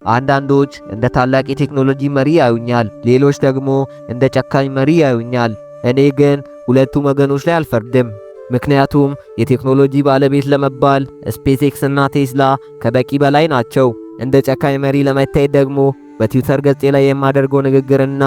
አንዳንዶች እንደ ታላቅ የቴክኖሎጂ መሪ ያዩኛል፣ ሌሎች ደግሞ እንደ ጨካኝ መሪ ያዩኛል። እኔ ግን ሁለቱም ወገኖች ላይ አልፈርድም። ምክንያቱም የቴክኖሎጂ ባለቤት ለመባል ስፔስ ኤክስ እና ቴስላ ከበቂ በላይ ናቸው። እንደ ጨካኝ መሪ ለመታየት ደግሞ በትዊተር ገጼ ላይ የማደርገው ንግግርና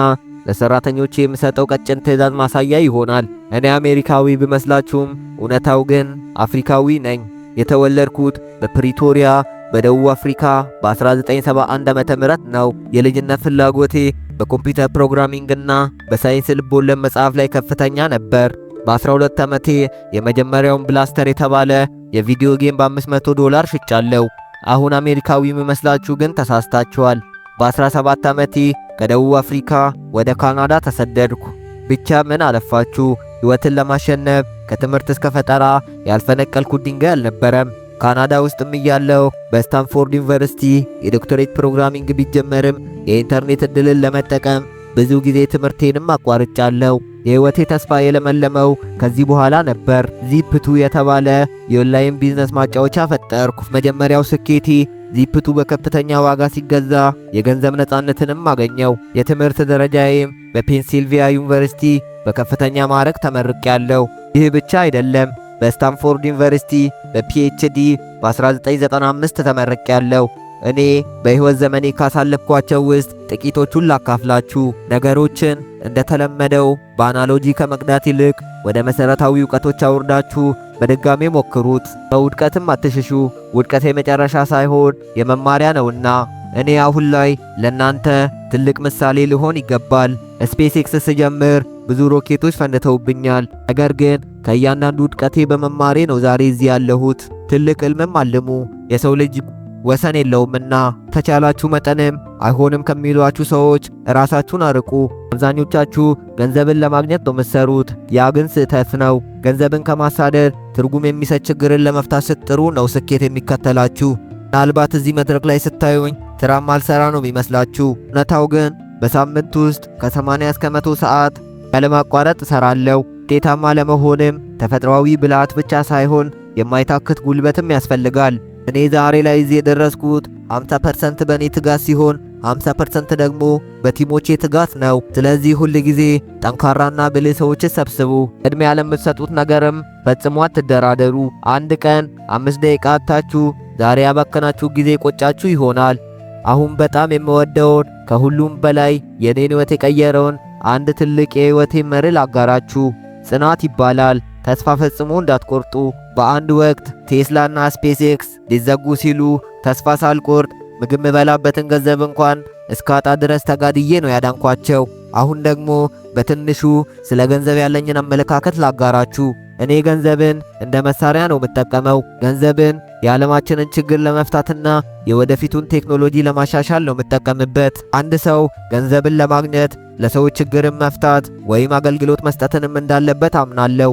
ለሰራተኞቼ የምሰጠው ቀጭን ትዕዛዝ ማሳያ ይሆናል። እኔ አሜሪካዊ ብመስላችሁም እውነታው ግን አፍሪካዊ ነኝ። የተወለድኩት በፕሪቶሪያ በደቡብ አፍሪካ በ1971 ዓመተ ምህረት ነው። የልጅነት ፍላጎቴ በኮምፒውተር ፕሮግራሚንግና በሳይንስ ልቦለድ መጽሐፍ ላይ ከፍተኛ ነበር። በ12 ዓመቴ የመጀመሪያውን ብላስተር የተባለ የቪዲዮ ጌም በ$500 ሽጫለሁ። አሁን አሜሪካዊ የምመስላችሁ ግን ተሳስታችኋል። በ17 ዓመቴ ከደቡብ አፍሪካ ወደ ካናዳ ተሰደድኩ። ብቻ ምን አለፋችሁ ሕይወትን ለማሸነፍ ከትምህርት እስከ ፈጠራ ያልፈነቀልኩት ድንጋይ አልነበረም። ካናዳ ውስጥም እያለሁ በስታንፎርድ ዩኒቨርሲቲ የዶክተሬት ፕሮግራሚንግ ቢጀመርም የኢንተርኔት ዕድልን ለመጠቀም ብዙ ጊዜ ትምህርቴንም አቋርጫለሁ። የሕይወቴ ተስፋ የለመለመው ከዚህ በኋላ ነበር። ዚፕቱ የተባለ የኦንላይን ቢዝነስ ማጫወቻ ፈጠርኩ። መጀመሪያው ስኬቴ ዚፕቱ በከፍተኛ ዋጋ ሲገዛ የገንዘብ ነፃነትንም አገኘው። የትምህርት ደረጃዬም በፔንሲልቬኒያ ዩኒቨርሲቲ በከፍተኛ ማዕረግ ተመርቄያለሁ። ይህ ብቻ አይደለም። በስታንፎርድ ዩኒቨርሲቲ በፒኤችዲ በ1995 ተመርቄያለሁ። እኔ በሕይወት ዘመኔ ካሳለፍኳቸው ውስጥ ጥቂቶቹን ላካፍላችሁ። ነገሮችን እንደተለመደው በአናሎጂ ከመቅዳት ይልቅ ወደ መሠረታዊ እውቀቶች አውርዳችሁ በድጋሜ ሞክሩት። በውድቀትም አትሽሹ። ውድቀት የመጨረሻ ሳይሆን የመማሪያ ነውና። እኔ አሁን ላይ ለናንተ ትልቅ ምሳሌ ልሆን ይገባል። ስፔስ ኤክስ ስጀምር ብዙ ሮኬቶች ፈንድተውብኛል። ነገር ግን ከእያንዳንዱ ውድቀቴ በመማሬ ነው ዛሬ እዚህ ያለሁት። ትልቅ ሕልምም አልሙ። የሰው ልጅ ወሰን የለውምና ተቻላችሁ መጠንም አይሆንም ከሚሏችሁ ሰዎች ራሳችሁን አርቁ። አብዛኞቻችሁ ገንዘብን ለማግኘት ነው የምትሰሩት። ያ ግን ስህተት ነው። ገንዘብን ከማሳደድ ትርጉም የሚሰጥ ችግርን ለመፍታት ስትጥሩ ነው ስኬት የሚከተላችሁ። ምናልባት እዚህ መድረክ ላይ ስታዩኝ ስራም አልሰራ ነው የሚመስላችሁ። እውነታው ግን በሳምንት ውስጥ ከ80 እስከ 100 ሰዓት ያለማቋረጥ እሰራለሁ። ውጤታማ ለመሆንም ተፈጥሯዊ ብልሃት ብቻ ሳይሆን የማይታክት ጉልበትም ያስፈልጋል። እኔ ዛሬ ላይ እዚህ የደረስኩት 50% በእኔ ትጋት ሲሆን 50% ደግሞ በቲሞቼ ትጋት ነው። ስለዚህ ሁል ጊዜ ጠንካራና ብልህ ሰዎችን ሰብስቡ። ዕድሜ ለምትሰጡት ነገርም ፈጽሞ አትደራደሩ። አንድ ቀን 5 ደቂቃ አጥታችሁ ዛሬ ያባከናችሁ ጊዜ ቆጫችሁ ይሆናል። አሁን በጣም የምወደውን ከሁሉም በላይ የኔን ሕይወት የቀየረውን አንድ ትልቅ የሕይወቴ መርህ ላጋራችሁ። ጽናት ይባላል። ተስፋ ፈጽሞ እንዳትቆርጡ። በአንድ ወቅት ቴስላና ስፔስ ኤክስ ሊዘጉ ሲሉ ተስፋ ሳልቆርጥ ምግብ የምበላበትን ገንዘብ እንኳን እስካጣ ድረስ ተጋድዬ ነው ያዳንኳቸው። አሁን ደግሞ በትንሹ ስለ ገንዘብ ያለኝን አመለካከት ላጋራችሁ። እኔ ገንዘብን እንደ መሳሪያ ነው የምጠቀመው። ገንዘብን የዓለማችንን ችግር ለመፍታትና የወደፊቱን ቴክኖሎጂ ለማሻሻል ነው የምጠቀምበት። አንድ ሰው ገንዘብን ለማግኘት ለሰዎች ችግርን መፍታት ወይም አገልግሎት መስጠትንም እንዳለበት አምናለሁ።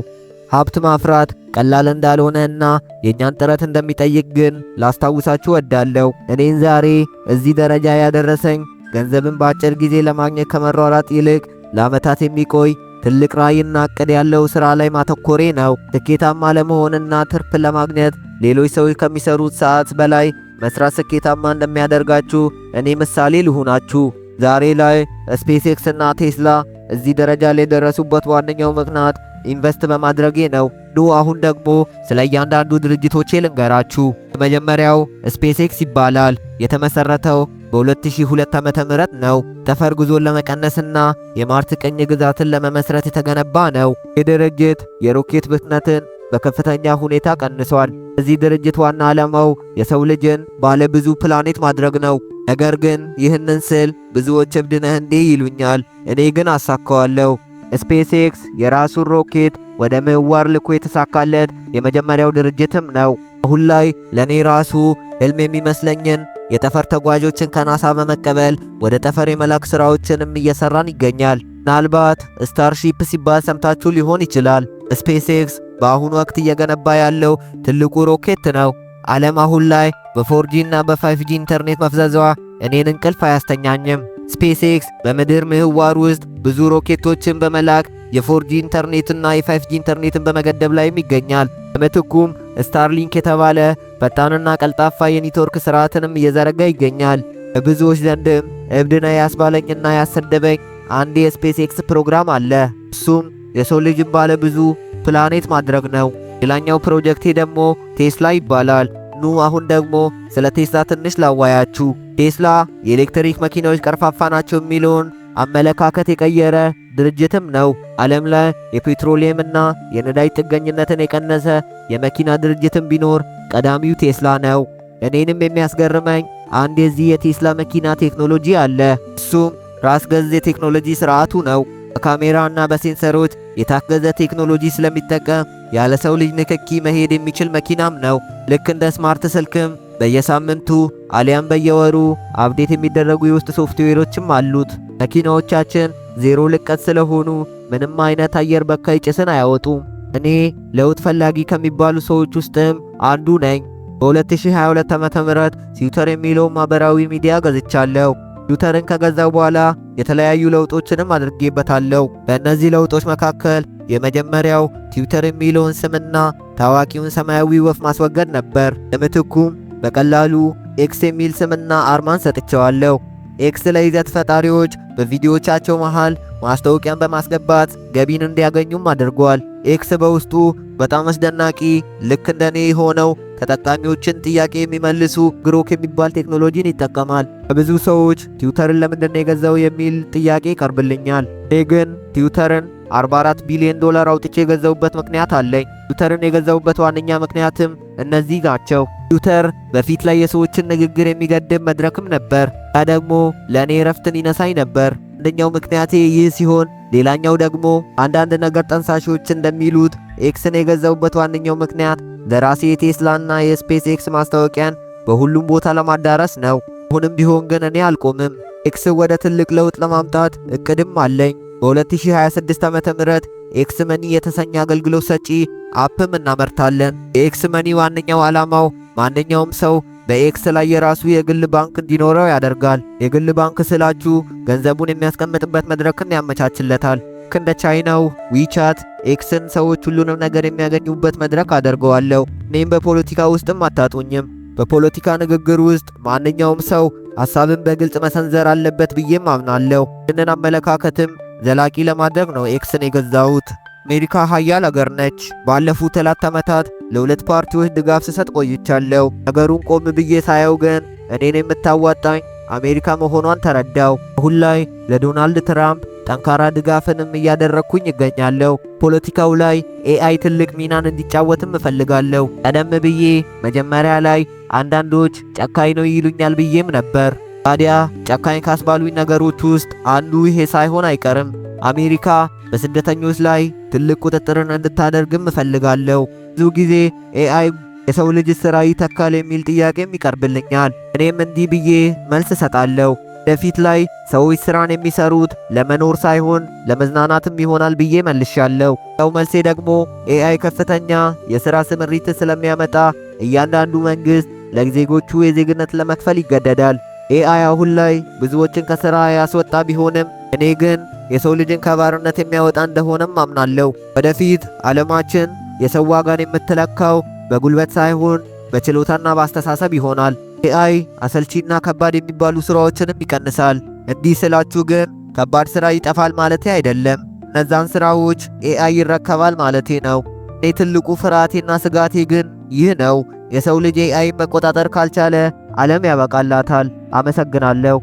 ሀብት ማፍራት ቀላል እንዳልሆነና የእኛን ጥረት እንደሚጠይቅ ግን ላስታውሳችሁ ወዳለሁ። እኔን ዛሬ እዚህ ደረጃ ያደረሰኝ ገንዘብን በአጭር ጊዜ ለማግኘት ከመሯሯጥ ይልቅ ለዓመታት የሚቆይ ትልቅ ራዕይና ዕቅድ ያለው ሥራ ላይ ማተኮሬ ነው። ስኬታማ ለመሆንና ትርፍ ለማግኘት ሌሎች ሰዎች ከሚሰሩት ሰዓት በላይ መስራት ስኬታማ እንደሚያደርጋችሁ እኔ ምሳሌ ልሁናችሁ። ዛሬ ላይ ስፔስ ኤክስ እና ቴስላ እዚህ ደረጃ ላይ የደረሱበት ዋነኛው ምክንያት ኢንቨስት በማድረጌ ነው። አሁን ደግሞ ስለ እያንዳንዱ ድርጅቶቼ ልንገራችሁ። የመጀመሪያው ስፔስ ኤክስ ይባላል። የተመሰረተው በ2002 ዓመተ ምህረት ነው። ጠፈር ጉዞን ለመቀነስና የማርስ ቅኝ ግዛትን ለመመስረት የተገነባ ነው። ይህ ድርጅት የሮኬት ፍጥነትን በከፍተኛ ሁኔታ ቀንሷል። እዚህ ድርጅት ዋና ዓላማው የሰው ልጅን ባለ ብዙ ፕላኔት ማድረግ ነው። ነገር ግን ይህንን ስል ብዙዎች እብድ ነህ እንዴ ይሉኛል። እኔ ግን አሳካዋለሁ። ስፔስ ኤክስ የራሱን ሮኬት ወደ ምህዋር ልኮ የተሳካለት የመጀመሪያው ድርጅትም ነው። አሁን ላይ ለኔ ራሱ ህልም የሚመስለኝን የጠፈር ተጓዦችን ከናሳ በመቀበል ወደ ጠፈር የመላክ ስራዎችንም እየሰራን ይገኛል። ምናልባት ስታርሺፕ ሲባል ሰምታችሁ ሊሆን ይችላል። ስፔስ ኤክስ በአሁኑ ወቅት እየገነባ ያለው ትልቁ ሮኬት ነው። ዓለም አሁን ላይ በ4G እና በ5G ኢንተርኔት መፍዘዟ እኔን እንቅልፍ አያስተኛኝም። ስፔስ ኤክስ በምድር ምህዋር ውስጥ ብዙ ሮኬቶችን በመላክ የ4G ኢንተርኔትና የ5G ኢንተርኔትን በመገደብ ላይም ይገኛል። በምትኩም ስታርሊንክ የተባለ ፈጣንና ቀልጣፋ የኔትወርክ ስርዓትንም እየዘረጋ ይገኛል። በብዙዎች ዘንድም እብድ ነህ ያስባለኝና ያሰደበኝ አንድ የስፔስ ኤክስ ፕሮግራም አለ። እሱም የሰው ልጅን ባለ ብዙ ፕላኔት ማድረግ ነው። ሌላኛው ፕሮጀክቴ ደግሞ ቴስላ ይባላል። ኑ አሁን ደግሞ ስለ ቴስላ ትንሽ ላዋያችሁ። ቴስላ የኤሌክትሪክ መኪናዎች ቀርፋፋ ናቸው የሚለውን አመለካከት የቀየረ ድርጅትም ነው። ዓለም ላይ የፔትሮሊየምና የነዳጅ ጥገኝነትን የቀነሰ የመኪና ድርጅትም ቢኖር ቀዳሚው ቴስላ ነው። እኔንም የሚያስገርመኝ አንድ የዚህ የቴስላ መኪና ቴክኖሎጂ አለ። እሱም ራስ ገዝ የቴክኖሎጂ ስርዓቱ ነው። በካሜራና በሴንሰሮች የታገዘ ቴክኖሎጂ ስለሚጠቀም ያለ ሰው ልጅ ንክኪ መሄድ የሚችል መኪናም ነው። ልክ እንደ ስማርት ስልክም በየሳምንቱ አሊያም በየወሩ አፕዴት የሚደረጉ የውስጥ ሶፍትዌሮችም አሉት። መኪናዎቻችን ዜሮ ልቀት ስለሆኑ ምንም አይነት አየር በካይ ጭስን አያወጡም። እኔ ለውጥ ፈላጊ ከሚባሉ ሰዎች ውስጥም አንዱ ነኝ። በ2022 ዓ.ም ትዊተር የሚለውን ማህበራዊ ሚዲያ ገዝቻለሁ። ትዊተርን ከገዛው በኋላ የተለያዩ ለውጦችንም አድርጌበታለሁ። በእነዚህ ለውጦች መካከል የመጀመሪያው ትዊተር የሚለውን ስምና ታዋቂውን ሰማያዊ ወፍ ማስወገድ ነበር። ለምትኩም በቀላሉ ኤክስ የሚል ስምና አርማን ሰጥቼዋለሁ። ኤክስ ለይዘት ፈጣሪዎች በቪዲዮዎቻቸው መሃል ማስታወቂያን በማስገባት ገቢን እንዲያገኙም አድርጓል። ኤክስ በውስጡ በጣም አስደናቂ ልክ እንደኔ ሆነው ተጠቃሚዎችን ጥያቄ የሚመልሱ ግሮክ የሚባል ቴክኖሎጂን ይጠቀማል። በብዙ ሰዎች ትዊተርን ለምንድነው የገዛው የሚል ጥያቄ ይቀርብልኛል። እኔ ግን ትዊተርን 44 ቢሊዮን ዶላር አውጥቼ የገዛውበት ምክንያት አለኝ። ትዊተርን የገዛውበት ዋነኛ ምክንያትም እነዚህ ናቸው። ትዊተር በፊት ላይ የሰዎችን ንግግር የሚገድብ መድረክም ነበር። ያ ደግሞ ለእኔ እረፍትን ይነሳኝ ነበር። አንደኛው ምክንያቴ ይህ ሲሆን፣ ሌላኛው ደግሞ አንዳንድ ነገር ጠንሳሾች እንደሚሉት ኤክስን የገዛውበት ዋነኛው ምክንያት ለራሴ የቴስላና የስፔስ ኤክስ ማስታወቂያን በሁሉም ቦታ ለማዳረስ ነው። አሁንም ቢሆን ግን እኔ አልቆምም። ኤክስ ወደ ትልቅ ለውጥ ለማምጣት እቅድም አለኝ። በ2026 ዓ.ም ኤክስ መኒ የተሰኘ አገልግሎት ሰጪ አፕም እናመርታለን። የኤክስ መኒ ዋነኛው ዓላማው ማንኛውም ሰው በኤክስ ላይ የራሱ የግል ባንክ እንዲኖረው ያደርጋል። የግል ባንክ ስላችሁ ገንዘቡን የሚያስቀምጥበት መድረክን ያመቻችለታል። ልክ እንደ ቻይናው ዊቻት ኤክስን ሰዎች ሁሉንም ነገር የሚያገኙበት መድረክ አደርገዋለሁ። እኔም በፖለቲካ ውስጥም አታጡኝም። በፖለቲካ ንግግር ውስጥ ማንኛውም ሰው ሐሳብን በግልጽ መሰንዘር አለበት ብዬም አምናለሁ። ይህንን አመለካከትም ዘላቂ ለማድረግ ነው ኤክስን የገዛሁት። አሜሪካ ሀያል አገር ነች። ባለፉት 4 ዓመታት ለሁለት ፓርቲዎች ድጋፍ ስሰጥ ቆይቻለሁ። ነገሩን ቆም ብዬ ሳየው ግን እኔን የምታዋጣኝ አሜሪካ መሆኗን ተረዳው። አሁን ላይ ለዶናልድ ትራምፕ ጠንካራ ድጋፍንም እያደረግኩኝ ይገኛለሁ። ፖለቲካው ላይ ኤአይ ትልቅ ሚናን እንዲጫወትም እፈልጋለሁ። ቀደም ብዬ መጀመሪያ ላይ አንዳንዶች ጨካኝ ነው ይሉኛል ብዬም ነበር። ታዲያ ጨካኝ ካስባሉኝ ነገሮች ውስጥ አንዱ ይሄ ሳይሆን አይቀርም። አሜሪካ በስደተኞች ላይ ትልቅ ቁጥጥርን እንድታደርግም እፈልጋለሁ። ብዙ ጊዜ ኤአይ የሰው ልጅ ሥራ ይተካል የሚል ጥያቄም ይቀርብልኛል። እኔም እንዲህ ብዬ መልስ እሰጣለሁ። ወደፊት ላይ ሰዎች ሥራን የሚሰሩት ለመኖር ሳይሆን ለመዝናናትም ይሆናል ብዬ መልሻለሁ። ያው መልሴ ደግሞ ኤአይ ከፍተኛ የሥራ ስምሪት ስለሚያመጣ እያንዳንዱ መንግሥት ለዜጎቹ የዜግነት ለመክፈል ይገደዳል። ኤአይ አሁን ላይ ብዙዎችን ከሥራ ያስወጣ ቢሆንም እኔ ግን የሰው ልጅን ከባርነት የሚያወጣ እንደሆነም አምናለሁ። ወደፊት ዓለማችን የሰው ዋጋን የምትለካው በጉልበት ሳይሆን በችሎታና በአስተሳሰብ ይሆናል። ኤአይ አሰልቺና ከባድ የሚባሉ ሥራዎችንም ይቀንሳል። እንዲህ ስላችሁ ግን ከባድ ሥራ ይጠፋል ማለቴ አይደለም። እነዛን ሥራዎች ኤአይ ይረከባል ማለቴ ነው። እኔ ትልቁ ፍርሃቴና ስጋቴ ግን ይህ ነው። የሰው ልጅ ኤአይ መቆጣጠር ካልቻለ ዓለም ያበቃላታል። አመሰግናለሁ።